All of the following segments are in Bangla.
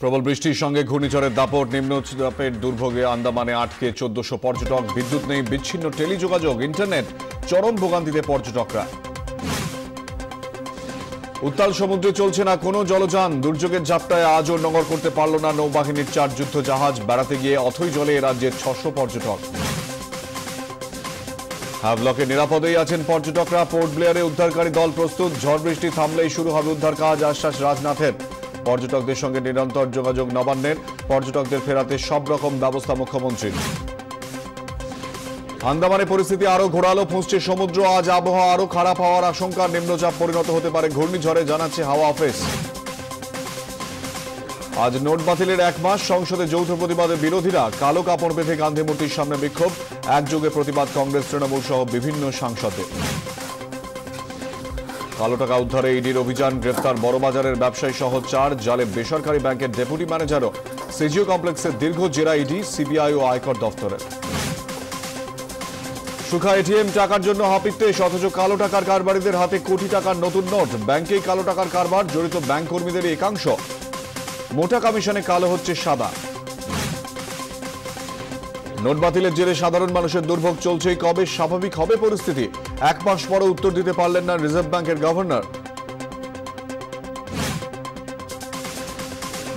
প্রবল বৃষ্টির সঙ্গে ঘূর্ণিঝড়ের দাপট, নিম্নচাপের দুর্ভোগে আন্দামানে আটকে 1400 পর্যটক। বিদ্যুৎ নেই, বিচ্ছিন্ন টেলিযোগাযোগ, ইন্টারনেট, চরম ভোগান্তিতে পর্যটকরা। উত্তাল সমুদ্রে চলছে না কোনো জলযান। দুর্যোগের ঝাপটায় আজও নগর করতে পারল না নৌবাহিনীর 4 যুদ্ধ জাহাজ। বেড়াতে গিয়ে অথই জলে রাজ্যের 600 পর্যটক। হাভলকে নিরাপদেই আছেন পর্যটকরা। পোর্ট ব্লেয়ারে উদ্ধারকারী দল প্রস্তুত। ঝড় বৃষ্টি থামলেই শুরু হবে উদ্ধার কাজ, আশ্বাস রাজনাথের। পর্যটকদের সঙ্গে নিরন্তর যোগাযোগ নবান্নের। পর্যটকদের ফেরাতে সব রকম ব্যবস্থা মুখ্যমন্ত্রীর। আন্দামানে পরিস্থিতি আরো ঘোরালো, ফুঁসছে সমুদ্র। আজ আবহাওয়া আরো খারাপ হওয়ার আশঙ্কা। নিম্নচাপ পরিণত হতে পারে ঘূর্ণিঝড়ে, জানাচ্ছে হাওয়া অফিস। আজ নোট বাতিলের 1 মাস। সংসদে যৌথ প্রতিবাদে বিরোধীরা। কালো কাপড় বেঁধে গান্ধী মূর্তির সামনে বিক্ষোভ। একযোগে প্রতিবাদ কংগ্রেস, তৃণমূল সহ বিভিন্ন সাংসদের। কালো টাকা উদ্ধারে ইডির অভিযান। গ্রেপ্তার বড়বাজারের ব্যবসায়ী সহ 4। জালে বেসরকারি ব্যাংকের ডেপুটি ম্যানেজারও। সিজিও কমপ্লেক্সের দীর্ঘ জেরা ইডি, সিবিআই ও আয়কর দফতরের। সুখা এটিএম টাকার জন্য হাপিত্যেশ, অথচ কালো টাকার কারবারিদের হাতে কোটি টাকার নতুন নোট। ব্যাংকেই কালো টাকার কারবার, জড়িত ব্যাংক কর্মীদের একাংশ। মোটা কমিশনে কালো হচ্ছে সাদা। নোট বাতিলের জেরে সাধারণ মানুষের দুর্ভোগ চলছেই। কবে স্বাভাবিক হবে পরিস্থিতি? 1 মাস পরও উত্তর দিতে পারলেন না রিজার্ভ ব্যাংকের গভর্নর।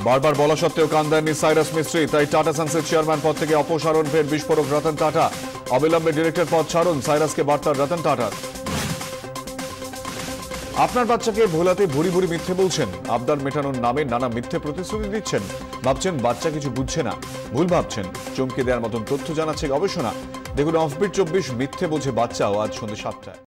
বারবার বলা সত্ত্বেও কান দেননি সাইরাস মিস্ত্রি, তাই টাটা সন্সের চেয়ারম্যান পদ থেকে অপসারণ। ফের বিস্ফোরক রতন টাটা। অবিলম্বে ডিরেক্টর পদ ছাড়ুন, সাইরাসকে বার্তা রতন টাটার। আপনার বাচ্চাকে ভোলাতে ভুরি ভুরি মিথ্যে বলছেন, আবদার মেটানোর নামে নানা মিথ্যে প্রতিশ্রুতি দিচ্ছেন। ভাবছেন বাচ্চা কিছু বুঝছে না, ভুল ভাবছেন। চমকে দেওয়ার মতন তথ্য জানাচ্ছে গবেষণা। দেখুন অফবিট 24 মিথ্যে বোঝে বাচ্চাও, আজ সন্ধ্যে 7টায়।